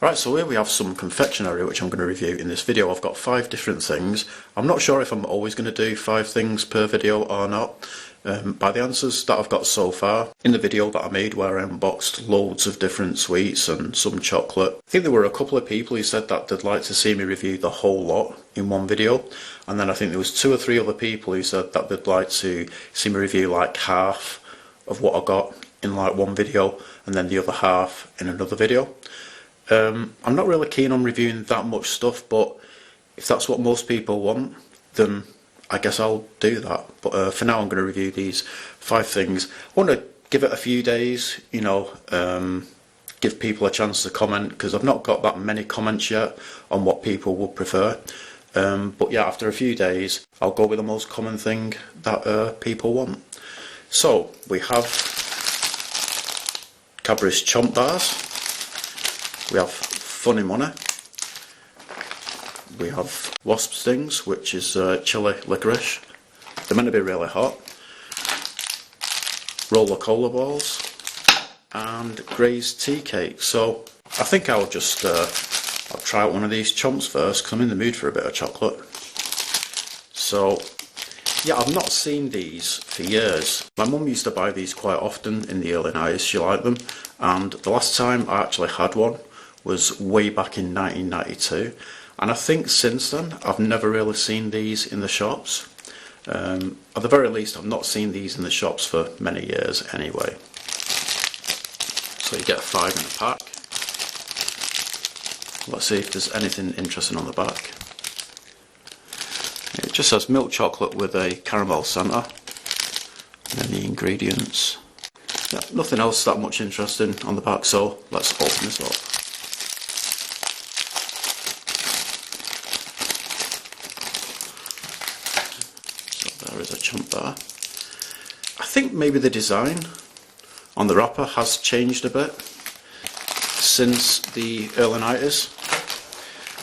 Right, so here we have some confectionery which I'm going to review in this video. I've got 5 different things. I'm not sure if I'm always going to do 5 things per video or not. By the answers that I've got so far in the video that I made where I unboxed loads of different sweets and some chocolate, I think there were a couple of people who said that they'd like to see me review the whole lot in one video, and then I think there was 2 or 3 other people who said that they'd like to see me review like half of what I got in like one video and then the other half in another video. I'm not really keen on reviewing that much stuff, but if that's what most people want, then I guess I'll do that. But for now I'm going to review these 5 things. I want to give it a few days, you know, give people a chance to comment, because I've not got that many comments yet on what people would prefer. But yeah, after a few days I'll go with the most common thing that people want. So we have Cadbury Chomp bars. We have Funny Money. We have Wasp stings, which is chili licorice. They're meant to be really hot. Rola cola balls and glazed tea cakes. So I think I'll just I'll try out one of these chomps first, because I'm in the mood for a bit of chocolate. So yeah, I've not seen these for years. My mum used to buy these quite often in the early 90s. She liked them, and the last time I actually had one was way back in 1992, and I think since then I've never really seen these in the shops. At the very least I've not seen these in the shops for many years anyway. So you get 5 in a pack. Let's see if there's anything interesting on the back. It just says milk chocolate with a caramel centre, and then the ingredients. Yeah, nothing else that much interesting on the back, so let's open this up. There is a chomp bar. I think maybe the design on the wrapper has changed a bit since the early 90s,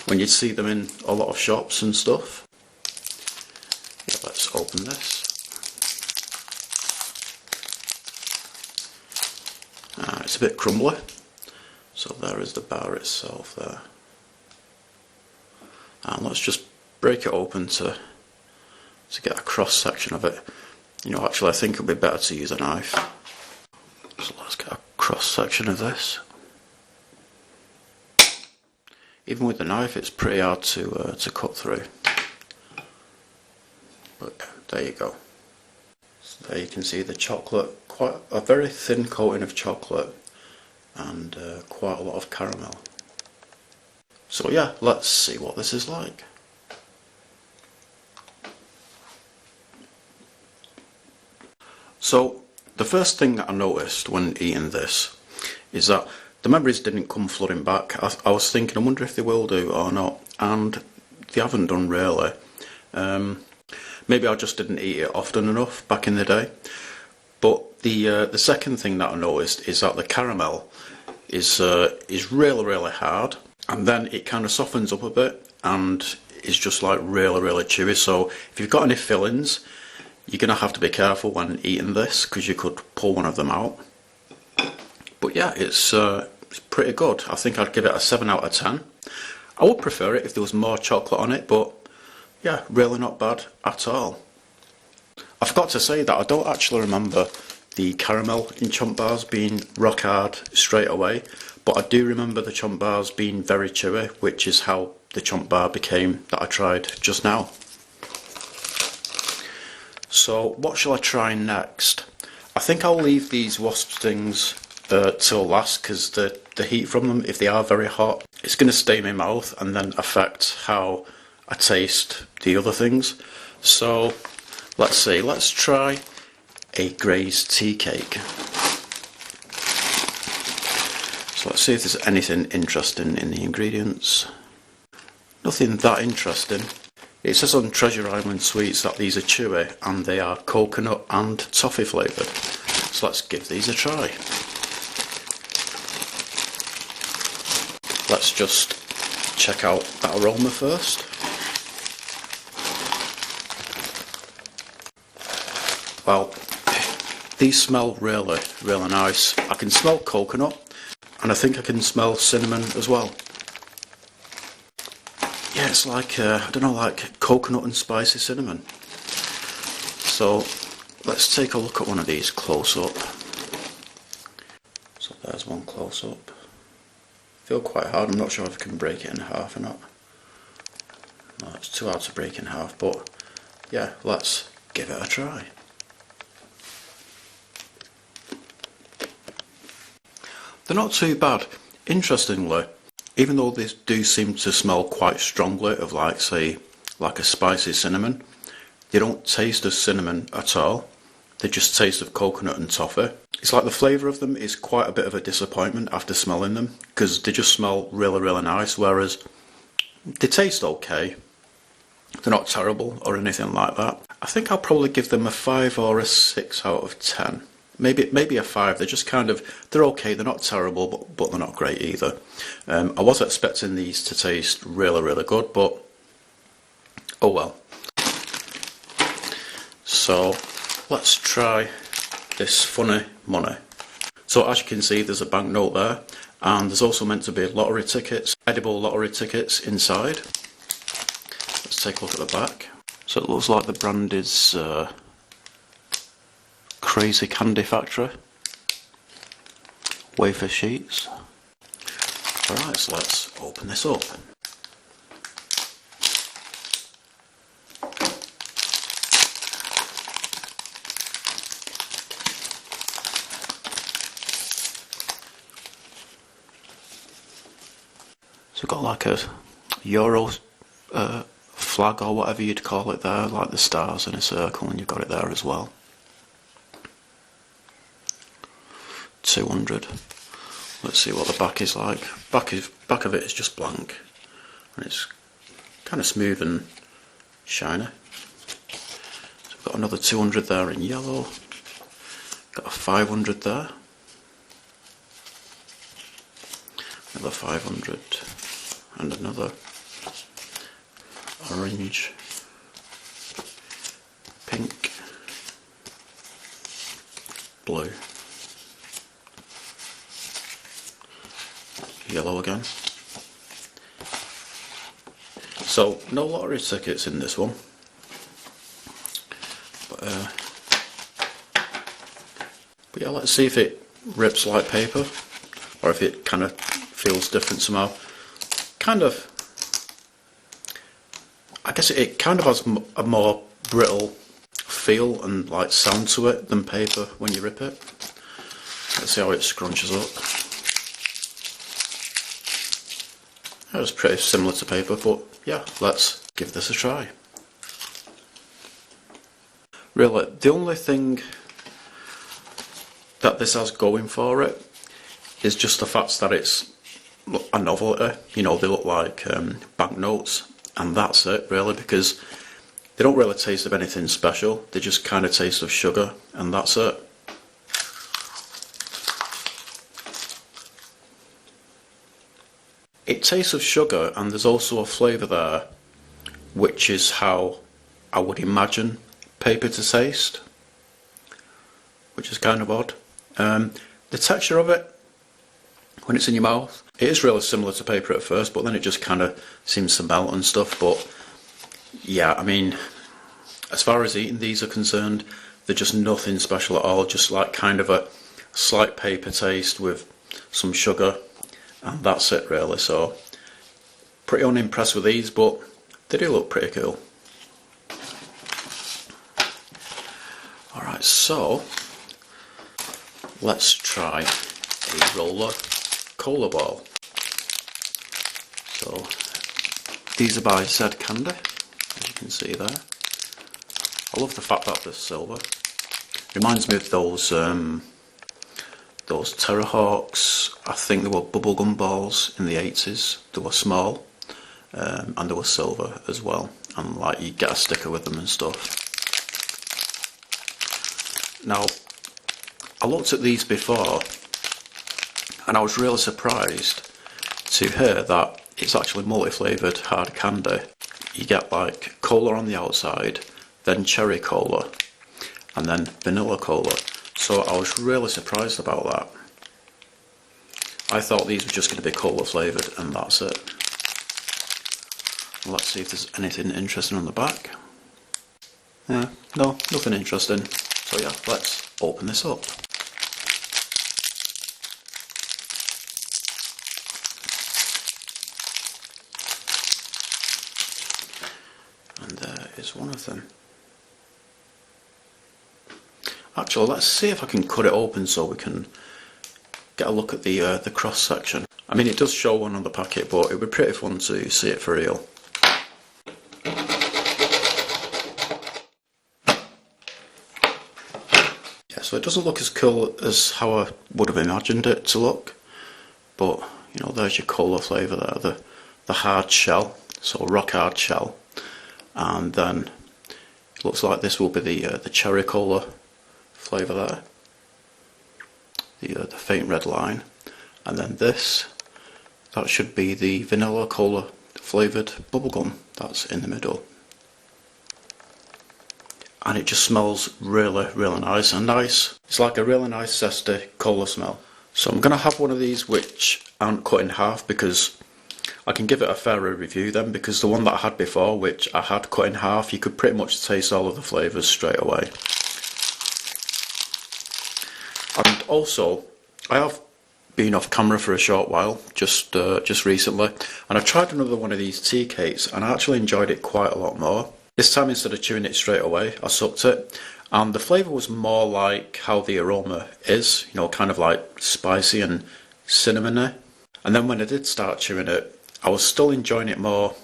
when you'd see them in a lot of shops and stuff. Yeah, let's open this. It's a bit crumbly, so there is the bar itself there. And let's just break it open to get a cross section of it. You know, actually I think it would be better to use a knife. So let's get a cross section of this. Even with the knife it's pretty hard to cut through. But there you go. So there you can see the chocolate, quite a very thin coating of chocolate, and quite a lot of caramel. So yeah, let's see what this is like. So the first thing that I noticed when eating this is that the memories didn't come flooding back. I was thinking, I wonder if they will do or not, and they haven't done really. Maybe I just didn't eat it often enough back in the day. But the second thing that I noticed is that the caramel is really hard, and then it kind of softens up a bit and is just like really chewy. So if you've got any fillings, you're going to have to be careful when eating this, because you could pull one of them out. But yeah, it's pretty good. I think I'd give it a 7 out of 10. I would prefer it if there was more chocolate on it, but yeah, really not bad at all. I forgot to say that I don't actually remember the caramel in chomp bars being rock hard straight away, but I do remember the chomp bars being very chewy, which is how the chomp bar became that I tried just now. So what shall I try next? I think I'll leave these wasp stings till last, because the heat from them, if they are very hot, it's going to stay in my mouth and then affect how I taste the other things. So let's see, let's try a glazed tea cake. So let's see if there's anything interesting in the ingredients. Nothing that interesting. It says on Treasure Island Sweets that these are chewy and they are coconut and toffee flavoured. So let's give these a try. Let's just check out that aroma first. Well, these smell really nice. I can smell coconut, and I think I can smell cinnamon as well. yeah, it's like, I don't know, like coconut and spicy cinnamon. So let's take a look at one of these close up. So there's one close up. Feel quite hard, I'm not sure if I can break it in half or not. No, it's too hard to break in half, but yeah, let's give it a try. They're not too bad. Interestingly, even though they do seem to smell quite strongly of, like, say, like a spicy cinnamon, they don't taste of cinnamon at all. They just taste of coconut and toffee. It's like the flavour of them is quite a bit of a disappointment after smelling them, because they just smell really, really nice, whereas they taste okay. They're not terrible or anything like that. I think I'll probably give them a 5 or a 6 out of 10. Maybe a 5. They're just kind of, they're okay. They're not terrible, but they're not great either. I was expecting these to taste really, really good, but oh well. So let's try this funny money. So as you can see, there's a banknote there, and there's also meant to be lottery tickets, edible lottery tickets inside. Let's take a look at the back. So it looks like the brand is Crazy Candy Factory. Wafer sheets. Alright, so let's open this up. So we've got like a Euro flag or whatever you'd call it there, like the stars in a circle, and you've got it there as well. 200. Let's see what the back is like. Back of it is just blank, and it's kind of smooth and shiny. So we've got another 200 there in yellow. Got a 500 there. Another 500 and another orange, pink, blue, yellow again. So no lottery tickets in this one, but yeah, let's see if it rips like paper or if it kind of feels different somehow. Kind of, I guess it kind of has a more brittle feel and like sound to it than paper when you rip it. Let's see how it scrunches up. It's pretty similar to paper, but yeah, let's give this a try. Really, the only thing that this has going for it is just the fact that it's a novelty. You know, they look like banknotes, and that's it really, because they don't really taste of anything special. They just kind of taste of sugar, and that's it. It tastes of sugar, and there's also a flavour there, which is how I would imagine paper to taste, which is kind of odd. The texture of it, when it's in your mouth, it is really similar to paper at first, but then it just kind of seems to melt and stuff. But yeah, I mean, as far as eating these are concerned, they're just nothing special at all, just like kind of a slight paper taste with some sugar, and that's it really. So pretty unimpressed with these, but they do look pretty cool. Alright, so let's try a Rola cola ball. So these are by Zed Candy, as you can see there. I love the fact that they're silver. Reminds me of those Terrahawks. I think they were bubblegum balls in the 80s. They were small, and they were silver as well, and like you get a sticker with them and stuff. Now, I looked at these before, and I was really surprised to hear that it's actually multi-flavoured hard candy. You get like cola on the outside, then cherry cola, and then vanilla cola. So I was really surprised about that. I thought these were just going to be cola flavoured, and that's it. Let's see if there's anything interesting on the back. Yeah, no, nothing interesting. So yeah, let's open this up. And there is one of them. Actually, let's see if I can cut it open so we can get a look at the cross section. I mean, it does show one on the packet, but it would be pretty fun to see it for real. Yeah, so it doesn't look as cool as how I would have imagined it to look, but you know, there's your cola flavour there, the hard shell, so rock hard shell, and then it looks like this will be the cherry cola flavour there, the faint red line, and then this, that should be the vanilla cola flavoured bubblegum that's in the middle. And it just smells really, really nice and nice. It's like a really nice zesty cola smell. So I'm going to have one of these which aren't cut in half, because I can give it a fairer review then, because the one that I had before, which I had cut in half, you could pretty much taste all of the flavours straight away. And also, I have been off camera for a short while, just recently, and I've tried another one of these Teacakes, and I actually enjoyed it quite a lot more. This time, instead of chewing it straight away, I sucked it, and the flavour was more like how the aroma is, you know, kind of like spicy and cinnamony. And then when I did start chewing it, I was still enjoying it more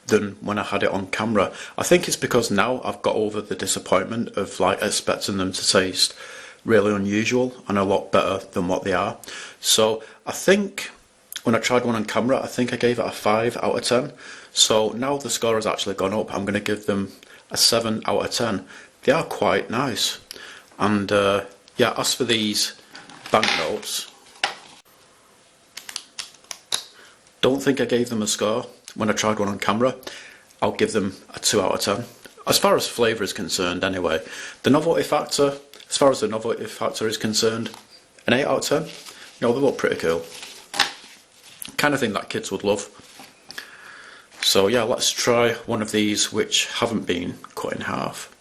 than when I had it on camera. I think it's because now I've got over the disappointment of like expecting them to taste really unusual and a lot better than what they are. So I think when I tried one on camera, I think I gave it a 5 out of 10. So now the score has actually gone up. I'm going to give them a 7 out of 10. They are quite nice. And yeah, as for these banknotes, don't think I gave them a score when I tried one on camera. I'll give them a 2 out of 10. As far as flavour is concerned anyway, the novelty factor, as far as the novelty factor is concerned, an 8 out of 10. You know, they look pretty cool. Kind of thing that kids would love. So yeah, let's try one of these which haven't been cut in half.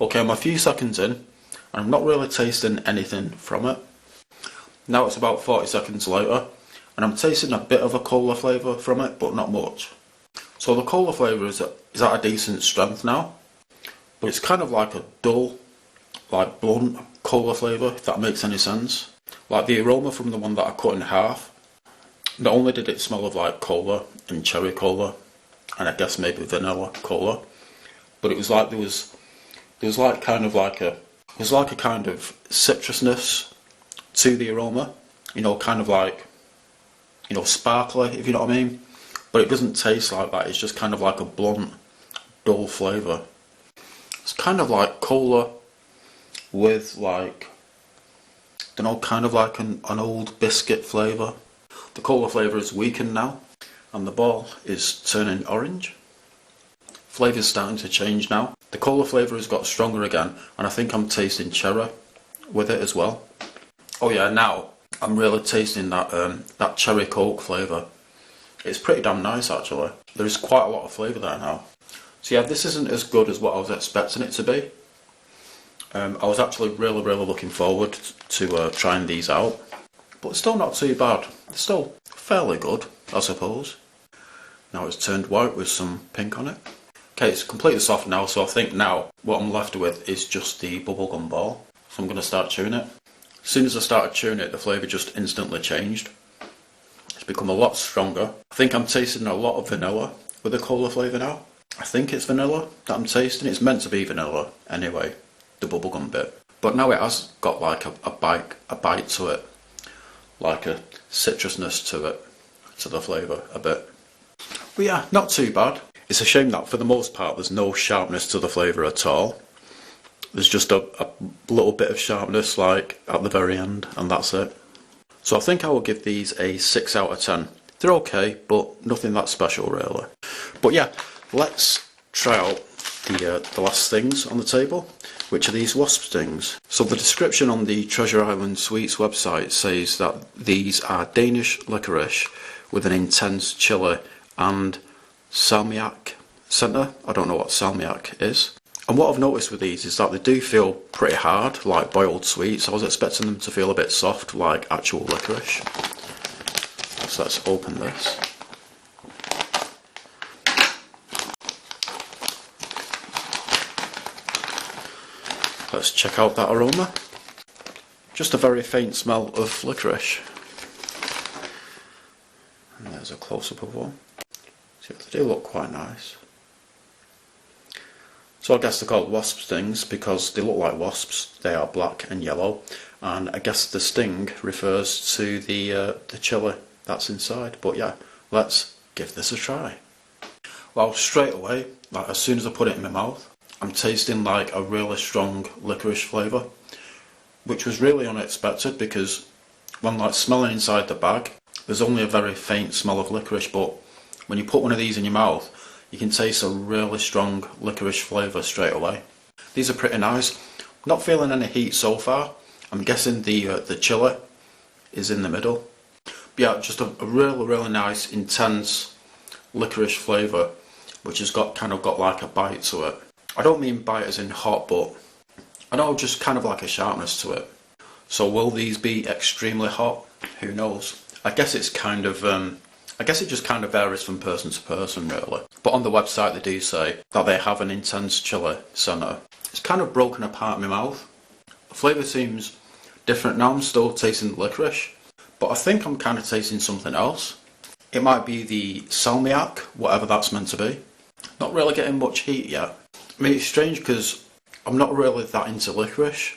Okay, I'm a few seconds in, and I'm not really tasting anything from it. Now it's about 40 seconds later, and I'm tasting a bit of a cola flavour from it, but not much. So the cola flavour is at a decent strength now, but it's kind of like a dull, like blunt cola flavour, if that makes any sense. Like the aroma from the one that I cut in half, not only did it smell of like cola and cherry cola, and I guess maybe vanilla cola, but it was like there was like kind of like a kind of citrusness to the aroma, you know, kind of like, you know, sparkly, if you know what I mean. But it doesn't taste like that. It's just kind of like a blunt, dull flavour. It's kind of like cola with like, I don't know, kind of like an old biscuit flavour. The cola flavour is weakened now, and the ball is turning orange. Flavour's starting to change now. The cola flavour has got stronger again, and I think I'm tasting cherry with it as well. Oh yeah, now I'm really tasting that cherry coke flavour. It's pretty damn nice actually. There is quite a lot of flavour there now. So yeah, this isn't as good as what I was expecting it to be. I was actually really looking forward to trying these out. But it's still not too bad. It's still fairly good, I suppose. Now it's turned white with some pink on it. Okay, it's completely soft now, so I think now what I'm left with is just the bubblegum ball. So I'm going to start chewing it. As soon as I started chewing it, the flavour just instantly changed. It's become a lot stronger. I think I'm tasting a lot of vanilla with the cola flavour now. I think it's vanilla that I'm tasting. It's meant to be vanilla anyway, the bubblegum bit. But now it has got like a bite to it. Like a citrusness to it, to the flavour a bit. But yeah, not too bad. It's a shame that for the most part there's no sharpness to the flavour at all. There's just a little bit of sharpness like at the very end, and that's it. So I think I will give these a 6 out of 10. They're okay, but nothing that special really. But yeah, let's try out the last things on the table, which are these Wasp stings. So the description on the Treasure Island Sweets website says that these are Danish licorice with an intense chili and Salmiak centre. I don't know what Salmiak is. And what I've noticed with these is that they do feel pretty hard, like boiled sweets. I was expecting them to feel a bit soft, like actual licorice. So let's open this. Let's check out that aroma. Just a very faint smell of licorice. And there's a close-up of one. So they do look quite nice. So I guess they're called wasp stings because they look like wasps. They are black and yellow, and I guess the sting refers to the chili that's inside. But yeah, let's give this a try. Well, straight away, like as soon as I put it in my mouth, I'm tasting like a really strong licorice flavour, which was really unexpected because when like smelling inside the bag, there's only a very faint smell of licorice, but when you put one of these in your mouth, you can taste a really strong licorice flavour straight away. These are pretty nice. Not feeling any heat so far. I'm guessing the chili is in the middle. But yeah, just a really nice, intense licorice flavour, which has kind of got like a bite to it. I don't mean bite as in hot, but I know just kind of like a sharpness to it. So will these be extremely hot? Who knows? I guess it's kind of I guess it just kind of varies from person to person really. But on the website they do say that they have an intense chili centre. It's kind of broken apart in my mouth. The flavour seems different now. I'm still tasting the licorice, but I think I'm kind of tasting something else. It might be the Salmiak, whatever that's meant to be. Not really getting much heat yet. I mean, it's strange because I'm not really that into licorice.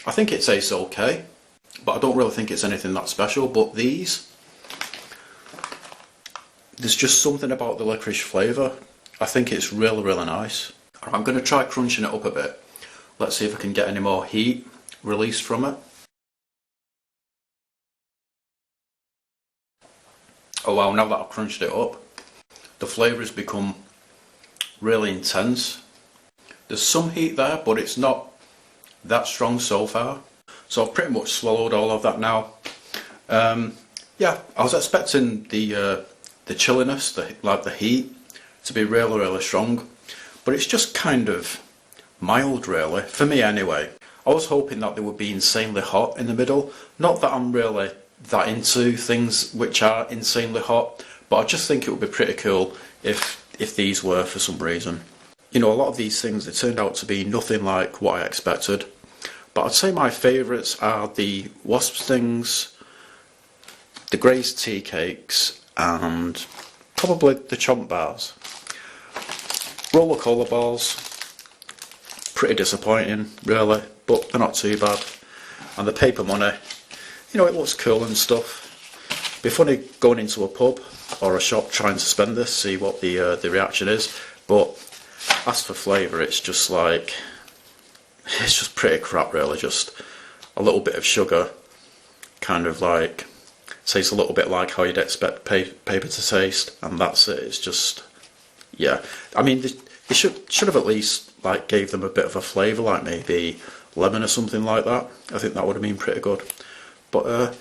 I think it tastes okay, but I don't really think it's anything that special. But these, there's just something about the licorice flavour. I think it's really nice. I'm going to try crunching it up a bit. Let's see if I can get any more heat released from it. Oh wow, now that I've crunched it up, the flavour has become really intense. There's some heat there, but it's not that strong so far. So I've pretty much swallowed all of that now. Yeah, I was expecting the chilliness, like the heat, to be really strong, but it's just kind of mild really, for me anyway. I was hoping that they would be insanely hot in the middle. Not that I'm really that into things which are insanely hot, but I just think it would be pretty cool if these were for some reason. You know, a lot of these things, they turned out to be nothing like what I expected. But I'd say my favourites are the Wasp stings, the Grey's Teacakes, and probably the Chomp bars. Rola cola balls, pretty disappointing really, but they're not too bad. And the paper money, you know, it looks cool and stuff. Be funny going into a pub or a shop trying to spend this, see what the reaction is. But as for flavour, it's just like, it's just pretty crap really. Just a little bit of sugar, kind of like, tastes a little bit like how you'd expect paper to taste, and that's it. It's just, yeah. I mean, they should have at least like gave them a bit of a flavour, like maybe lemon or something like that. I think that would have been pretty good. But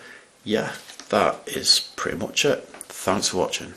yeah, that is pretty much it. Thanks for watching.